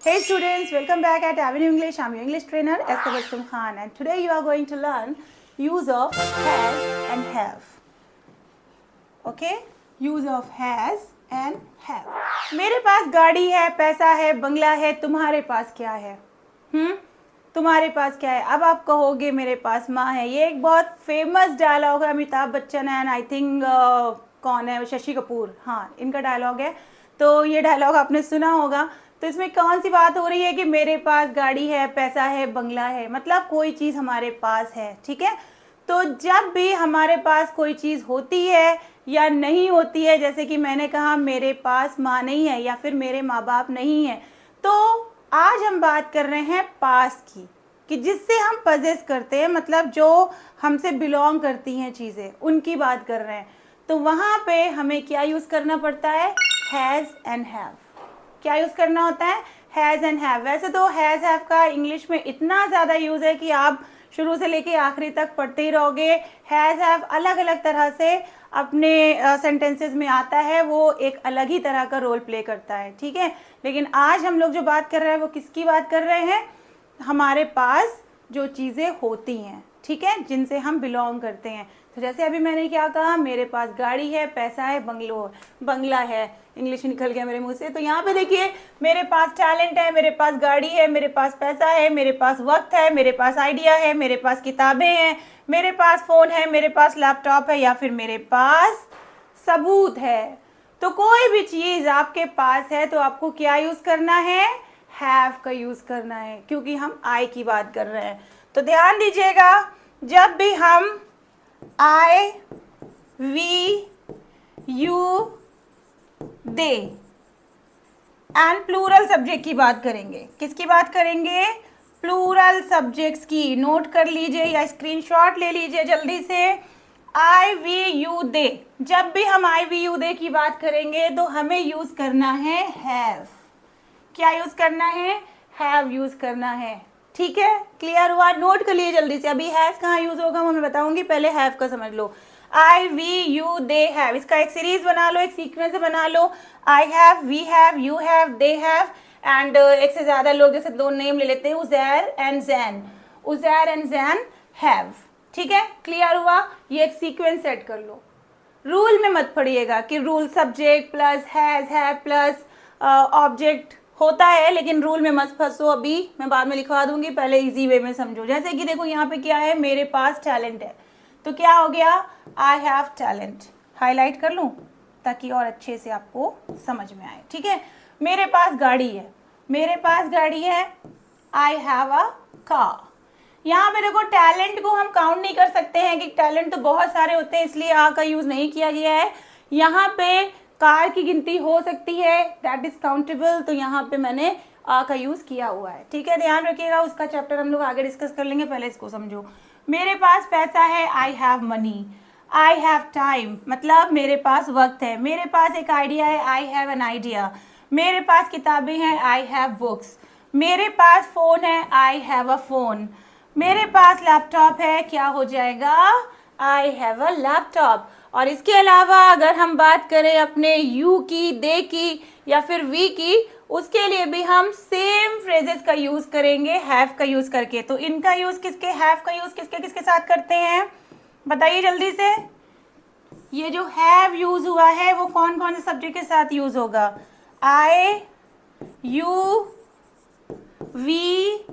Hey students, welcome back at Avenue English. I'm your English trainer Esther Basum Khan, and today you are going to learn use of has and have. Okay? Use of has and have. मेरे पास गाड़ी है, पैसा है, बंगला है, तुम्हारे पास क्या है? तुम्हारे पास क्या है? अब आप कहोगे मेरे पास माँ है। ये एक बहुत फेमस डायलॉग है, Amitabh Bachchan and I think कौन है, शशि कपूर, हाँ इनका डायलॉग है। तो ये डायलॉग आपने सुना होगा। तो इसमें कौन सी बात हो रही है कि मेरे पास गाड़ी है, पैसा है, बंगला है, मतलब कोई चीज़ हमारे पास है। ठीक है, तो जब भी हमारे पास कोई चीज़ होती है या नहीं होती है, जैसे कि मैंने कहा मेरे पास माँ नहीं है या फिर मेरे माँ बाप नहीं है, तो आज हम बात कर रहे हैं पास की, कि जिससे हम पजेस करते हैं, मतलब जो हमसे बिलोंग करती हैं चीज़ें, उनकी बात कर रहे हैं। तो वहाँ पे हमें क्या यूज़ करना पड़ता है? Has and have. क्या यूज़ करना होता है? Has and have. वैसे तो हैज़ हैव का इंग्लिश में इतना ज़्यादा यूज़ है कि आप शुरू से लेके आखिरी तक पढ़ते ही रहोगे। हैज़ हैव अलग अलग तरह से अपने सेंटेंसेस में आता है, वो एक अलग ही तरह का रोल प्ले करता है। ठीक है, लेकिन आज हम लोग जो बात कर रहे हैं वो किसकी बात कर रहे हैं? हमारे पास जो चीज़ें होती हैं, ठीक है, जिनसे हम बिलोंग करते हैं। तो जैसे अभी मैंने क्या कहा, मेरे पास गाड़ी है, पैसा है, बंगला है, इंग्लिश निकल गया मेरे मुंह से। तो यहाँ पे देखिए, मेरे पास टैलेंट है, मेरे पास गाड़ी है, मेरे पास पैसा है, मेरे पास वक्त है, मेरे पास आइडिया है, मेरे पास किताबें हैं, मेरे पास फ़ोन है, मेरे पास लैपटॉप है, या फिर मेरे पास सबूत है। तो कोई भी चीज़ आपके पास है तो आपको क्या यूज़ करना है? हैव का यूज़ करना है, क्योंकि हम आई की बात कर रहे हैं। तो ध्यान दीजिएगा, जब भी हम I, we, you, they and plural subject की बात करेंगे, किसकी बात करेंगे? प्लूरल सब्जेक्ट्स की। नोट कर लीजिए या स्क्रीनशॉट ले लीजिए जल्दी से। आई, वी, यू, दे। जब भी हम आई, वी, यू, दे की बात करेंगे तो हमें यूज करना है हैव। क्या यूज करना है? हैव यूज करना है। ठीक है, क्लियर हुआ? नोट कर लिए जल्दी से। अभी हैव कहाँ यूज होगा वो मैं बताऊंगी, पहले हैव का समझ लो। I, we, you, they, have, इसका एक सीरीज बना लो, एक सीक्वेंस बना लो। I have, we have, you have, they have, and एक से ज्यादा लोग जैसे दो नेम ले लेते हैं, Uzair and Jain. Uzair and Jain have. ठीक है, क्लियर हुआ? ये एक सीक्वेंस सेट कर लो। रूल में मत पढ़िएगा कि rule subject plus has have plus object होता है, लेकिन रूल में मत फंसो। अभी मैं बाद में लिखवा दूंगी, पहले इजी वे में समझो। जैसे कि देखो यहाँ पे क्या है, मेरे पास टैलेंट है, तो क्या हो गया? आई हैव टैलेंट। हाईलाइट कर लूँ ताकि और अच्छे से आपको समझ में आए। ठीक है, मेरे पास गाड़ी है, मेरे पास गाड़ी है, आई हैव अ कार। यहाँ पे देखो, टैलेंट को हम काउंट नहीं कर सकते हैं कि टैलेंट तो बहुत सारे होते हैं, इसलिए आ का यूज नहीं किया गया है। यहाँ पे कार की गिनती हो सकती है, दैट इज काउंटेबल, तो यहाँ पे मैंने आ का यूज किया हुआ है। ठीक है, ध्यान रखिएगा, उसका चैप्टर हम लोग आगे डिस्कस कर लेंगे, पहले इसको समझो। मेरे पास पैसा है, I have money. I have time, मतलब मेरे पास वक्त है। मेरे पास एक आइडिया है, आई हैव एन आइडिया। मेरे पास किताबें हैं, आई हैव बुक्स। मेरे पास फोन है, आई हैव अ फोन। मेरे पास लैपटॉप है, क्या हो जाएगा? I have a laptop. और इसके अलावा अगर हम बात करें अपने यू की, दे की या फिर वी की, उसके लिए भी हम सेम फ्रेजेस का यूज करेंगे हैव का यूज करके। तो इनका यूज किसके, हैव का यूज किसके किसके साथ करते हैं? बताइए जल्दी से। ये जो हैव यूज हुआ है वो कौन कौन से सब्जेक्ट के साथ यूज होगा? I, you, we,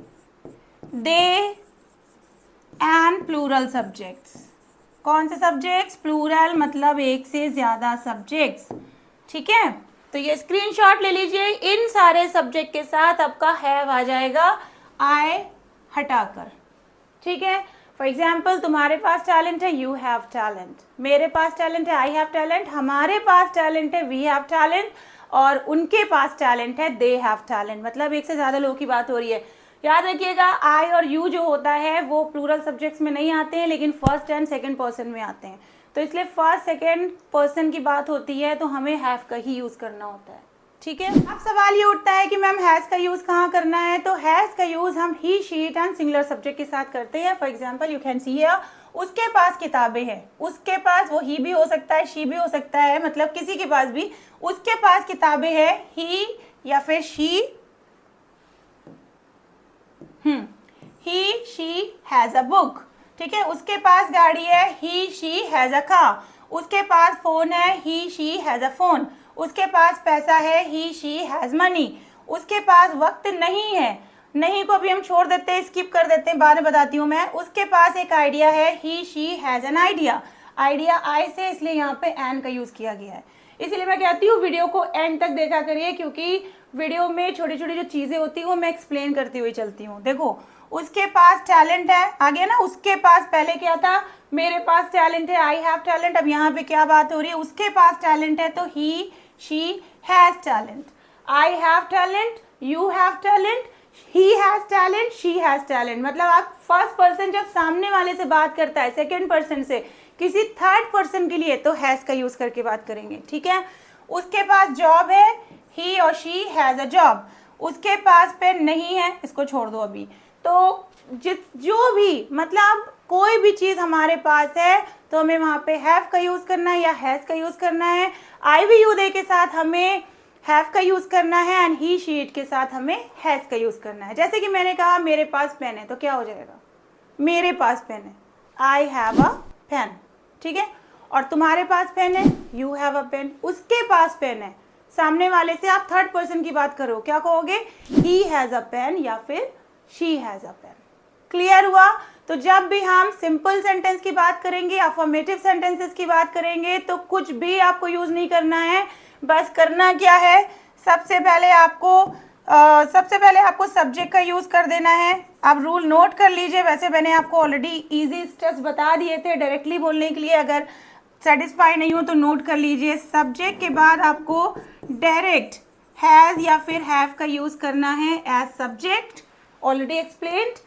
they and plural subjects. कौन से सब्जेक्ट्स? प्लूरल, मतलब एक से ज्यादा सब्जेक्ट्स। ठीक है, तो ये स्क्रीनशॉट ले लीजिए। इन सारे सब्जेक्ट के साथ आपका हैव आ जाएगा आई हटाकर। ठीक है, फॉर एग्जाम्पल, तुम्हारे पास टैलेंट है, यू हैव टैलेंट। मेरे पास टैलेंट है, आई हैव टैलेंट। हमारे पास टैलेंट है, वी हैव टैलेंट। और उनके पास टैलेंट है, दे हैव टैलेंट, मतलब एक से ज्यादा लोगों की बात हो रही है। याद रखिएगा, आई और यू जो होता है वो प्लूरल सब्जेक्ट्स में नहीं आते हैं, लेकिन फर्स्ट एंड सेकंड पर्सन में आते हैं। तो इसलिए फर्स्ट सेकंड पर्सन की बात होती है तो हमें हैव का ही यूज करना होता है। ठीक है, अब सवाल ये उठता है कि मैम हैज का यूज कहाँ करना है? तो हैज का यूज हम ही, शी एंड सिंगुलर सब्जेक्ट के साथ करते हैं। For example, you can see here, उसके पास किताबें हैं। उसके पास, वो ही भी हो सकता है, शी भी हो सकता है, मतलब किसी के पास भी। उसके पास किताबें हैं, ही या फिर शी हैज़ अ बुक। ठीक है, उसके पास गाड़ी है, he she has a car. उसके पास फोन है, he she has a phone. उसके पास पैसा है, ही शी हैज़ मनी। उसके पास वक्त नहीं है, नहीं को भी हम छोड़ देते हैं, स्किप कर देते हैं, बाद में बताती हूँ मैं। उसके पास एक आइडिया है, he she has an idea. Idea I से, इसलिए यहाँ पे एन का यूज़ किया गया है। इसलिए मैं कहती हूँ वीडियो को एंड तक देखा करिए, क्योंकि वीडियो में छोटी छोटी जो चीज़ें होती हैं वो मैं एक्सप्लेन करती हुई चलती हूँ। देखो, उसके पास टैलेंट है, आगे ना उसके पास, पहले क्या था, मेरे पास टैलेंट है, आई हैव टैलेंट। अब यहाँ पे क्या बात हो रही है, उसके पास टैलेंट है, तो he she has talent. I have talent, you have talent, he has talent, she has talent. मतलब आप फर्स्ट पर्सन जब सामने वाले से बात करता है, सेकेंड पर्सन से, किसी थर्ड पर्सन के लिए, तो हैज़ का यूज़ करके बात करेंगे। ठीक है, उसके पास जॉब है, ही और शी हैज़ अ जॉब। उसके पास पेन नहीं है, इसको छोड़ दो अभी। तो जो भी, मतलब कोई भी चीज़ हमारे पास है तो हमें वहाँ पे हैव का यूज़ करना है या हैज़ का यूज़ करना है। आई वी यू दे के साथ हमें हैव का यूज़ करना है, एंड ही शी इट के साथ हमें हैज़ का यूज़ करना है। जैसे कि मैंने कहा मेरे पास पेन है, तो क्या हो जाएगा, मेरे पास पेन है, आई हैव अ पेन। ठीक है, और तुम्हारे पास पेन है, यू हैव अ पेन। उसके पास पेन है, सामने वाले से आप थर्ड पर्सन की बात करो, क्या कहोगे, ही हैज़ अ पेन या फिर she has a pen. Clear हुआ? तो जब भी हम सिंपल सेंटेंस की बात करेंगे, अफर्मेटिव सेंटेंसेस की बात करेंगे, तो कुछ भी आपको यूज नहीं करना है। बस करना क्या है, सबसे पहले आपको सब्जेक्ट का यूज कर देना है। आप रूल नोट कर लीजिए, वैसे मैंने आपको ऑलरेडी इजी स्टेप्स बता दिए थे डायरेक्टली बोलने के लिए। अगर सेटिस्फाई नहीं हो तो नोट कर लीजिए। सब्जेक्ट के बाद आपको डायरेक्ट हैज़ या फिर हैव का यूज करना है as subject, already explained.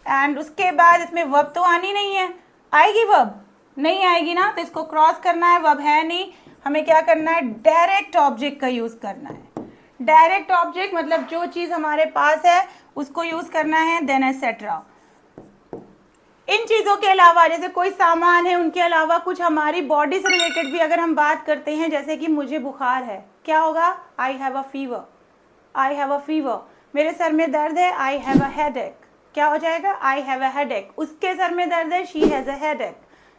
And उसके बाद इसमें वर्ब तो आनी नहीं है, आएगी वर्ब, नहीं आएगी ना, तो इसको क्रॉस करना है, वर्ब है नहीं, हमें क्या करना है, डायरेक्ट ऑब्जेक्ट का यूज करना है। डायरेक्ट ऑब्जेक्ट मतलब जो चीज हमारे पास है उसको यूज करना है, देन एटसेट्रा। इन चीजों के अलावा, जैसे कोई सामान है, उनके अलावा कुछ हमारी बॉडी से रिलेटेड भी अगर हम बात करते हैं, जैसे कि मुझे बुखार है, क्या होगा, I have a fever, I have a fever. मेरे सर में दर्द है, आई हैव अ हेडेक, क्या हो जाएगा, आई हैव अ हेडेक। उसके सर में दर्द है, शी हैज़ अ हेडेक।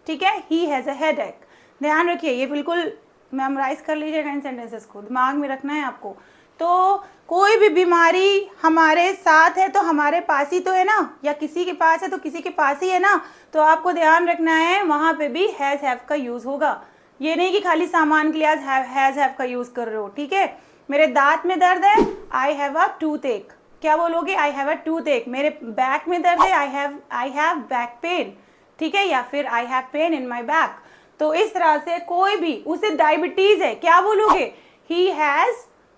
ठीक है, ही हैज़ अ हेडेक। ध्यान रखिए, ये बिल्कुल मेमोराइज कर लीजिएगा इन सेंटेंसेस को, दिमाग में रखना है आपको। तो कोई भी बीमारी हमारे साथ है तो हमारे पास ही तो है ना, या किसी के पास है तो किसी के पास ही है ना, तो आपको ध्यान रखना है वहाँ पे भी हैज़ हैव का यूज़ होगा। ये नहीं कि खाली सामान के लिए हैज़ हैव का यूज़ कर रहे हो। ठीक है, मेरे दांत में दर्द है, आई हैव अ टूथ एक, क्या बोलोगे, आई हैव अ टूथ एक। मेरे बैक में दर्द है, आई हैव बैक पेन। ठीक है, या फिर I have pain in my back. तो इस तरह से कोई भी, उसे डायबिटीज है, क्या बोलोगे, he has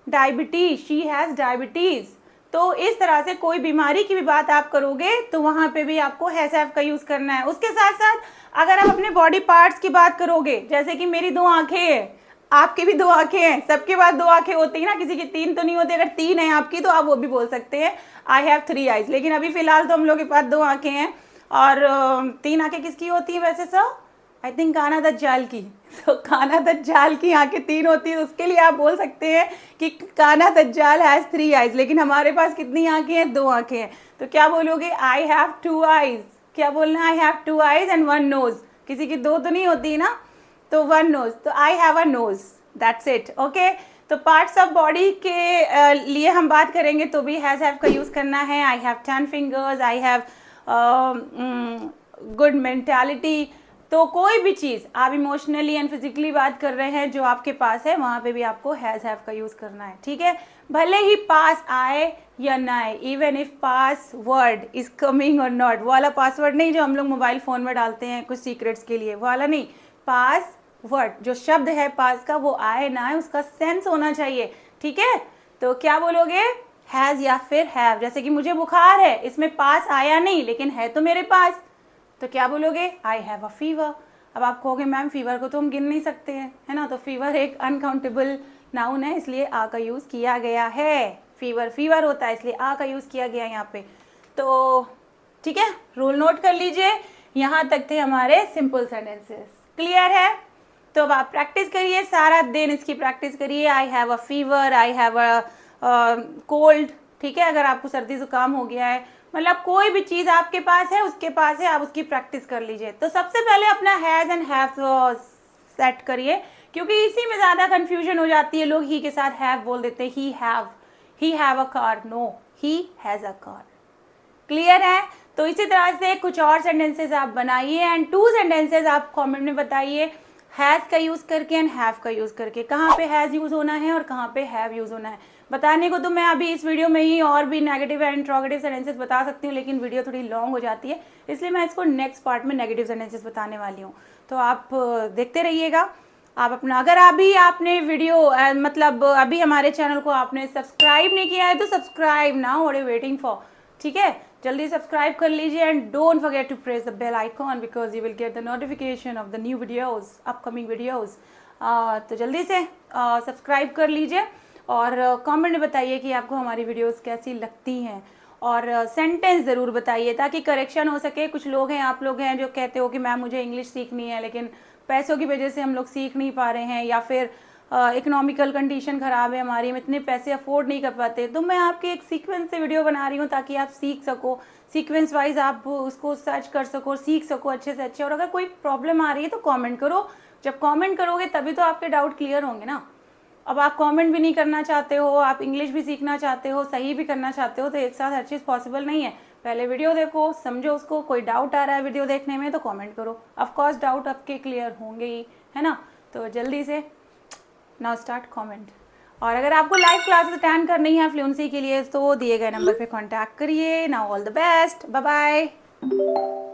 diabetes, she has diabetes. तो इस तरह से कोई बीमारी की भी बात आप करोगे तो वहां पे भी आपको हैज हैव का यूज करना है। उसके साथ साथ अगर आप अपने बॉडी पार्ट्स की बात करोगे, जैसे कि मेरी 2 आंखें हैं, आपकी भी 2 आंखें हैं, सबके पास 2 आंखें होती है ना, किसी की 3 तो नहीं होती। अगर 3 है आपकी तो आप वो भी बोल सकते हैं, आई हैव 3 आइज। लेकिन अभी फिलहाल तो हम लोग के पास 2 आंखें हैं। और 3 आंखें किसकी होती है वैसे सर, आई थिंक काना दज्जाल की। तो काना दज्जाल की आंखें 3 होती है, उसके लिए आप बोल सकते हैं कि काना दज्जाल हैज 3 आइज। लेकिन हमारे पास कितनी आंखें हैं, 2 आंखें हैं। तो क्या बोलोगे, आई हैव 2 आइज। क्या बोलना, I have 2 eyes and 1 nose. किसी की 2 तो नहीं होती ना, तो 1 नोज, तो I have a knows, that's it. Okay, तो पार्ट्स ऑफ बॉडी के लिए हम बात करेंगे तो भी हैज हैव का यूज करना है। I have 10 fingers, I have good mentality. तो कोई भी चीज़ आप इमोशनली एंड फिजिकली बात कर रहे हैं जो आपके पास है, वहाँ पे भी आपको हैज़ हैव का यूज़ करना है। ठीक है, भले ही पास आए या ना आए, even if password is coming और नॉट, वो वाला पासवर्ड नहीं जो हम लोग मोबाइल फ़ोन में डालते हैं कुछ सीक्रेट्स के लिए, वो वाला नहीं। पासवर्ड जो शब्द है पास का, वो आए ना आए उसका सेंस होना चाहिए। ठीक है, तो क्या बोलोगे, हैज़ या फिर हैव। जैसे कि मुझे बुखार है, इसमें पास आया नहीं लेकिन है तो मेरे पास, तो क्या बोलोगे, आई हैव अ फीवर। अब आप कहोगे मैम फीवर को तो हम गिन नहीं सकते हैं, है ना, तो फीवर एक अनकाउंटेबल नाउन है, इसलिए आ का यूज़ किया गया है। फीवर फीवर होता है, इसलिए आ का यूज़ किया गया यहाँ पे। तो ठीक है, रूल नोट कर लीजिए। यहाँ तक थे हमारे सिंपल सेंटेंसेस। क्लियर है? तो अब आप प्रैक्टिस करिए, सारा दिन इसकी प्रैक्टिस करिए। I have a fever, I have a cold, ठीक है, अगर आपको सर्दी जुकाम हो गया है, मतलब कोई भी चीज़ आपके पास है, उसके पास है, आप उसकी प्रैक्टिस कर लीजिए। तो सबसे पहले अपना हैज़ एंड हैव सेट करिए, क्योंकि इसी में ज़्यादा कन्फ्यूजन हो जाती है। लोग ही के साथ हैव बोल देते हैं, he have a car, no, he has a car. Clear है? तो इसी तरह से कुछ और सेंटेंसेस आप बनाइए एंड 2 सेंटेंसेस आप कमेंट में बताइए, हैज़ का यूज़ करके एंड हैव का यूज़ करके, कहाँ पे हैज़ यूज़ होना है और कहाँ पे हैव यूज़ होना है। बताने को तो मैं अभी इस वीडियो में ही और भी नेगेटिव एंड इंट्रोगेटिव सेंटेंसेस बता सकती हूँ, लेकिन वीडियो थोड़ी लॉन्ग हो जाती है, इसलिए मैं इसको नेक्स्ट पार्ट में नेगेटिव सेंटेंसेस बताने वाली हूँ। तो आप देखते रहिएगा। आप अपना, अगर अभी आपने वीडियो मतलब अभी हमारे चैनल को आपने सब्सक्राइब नहीं किया है तो subscribe now, what are you waiting for. ठीक है, जल्दी सब्सक्राइब कर लीजिए and don't forget to press the bell icon because you will get the notification of the new videos, upcoming videos. तो जल्दी से सब्सक्राइब कर लीजिए और कमेंट में बताइए कि आपको हमारी वीडियोस कैसी लगती हैं, और सेंटेंस ज़रूर बताइए ताकि करेक्शन हो सके। कुछ लोग हैं, आप लोग हैं जो कहते हो कि मैम मुझे इंग्लिश सीखनी है, लेकिन पैसों की वजह से हम लोग सीख नहीं पा रहे हैं, या फिर इकोनॉमिकल कंडीशन ख़राब है हमारी, हम इतने पैसे अफोर्ड नहीं कर पाते। तो मैं आपके एक सीक्वेंस से वीडियो बना रही हूँ ताकि आप सीख सको, सीक्वेंस वाइज आप उसको सर्च कर सको, सीख सको अच्छे से अच्छे। और अगर कोई प्रॉब्लम आ रही है तो कमेंट करो, जब कमेंट करोगे तभी तो आपके डाउट क्लियर होंगे ना। अब आप कमेंट भी नहीं करना चाहते हो, आप इंग्लिश भी सीखना चाहते हो, सही भी करना चाहते हो, तो एक साथ हर चीज़ पॉसिबल नहीं है। पहले वीडियो देखो, समझो उसको, कोई डाउट आ रहा है वीडियो देखने में तो कमेंट करो। ऑफ कोर्स डाउट आपके क्लियर होंगे ही, है ना। तो जल्दी से नाउ स्टार्ट कमेंट। और अगर आपको लाइव क्लासेस अटेंड करनी है फ्लुएंसी के लिए तो दिए गए नंबर पे कांटेक्ट करिए। Now all the best, bye bye.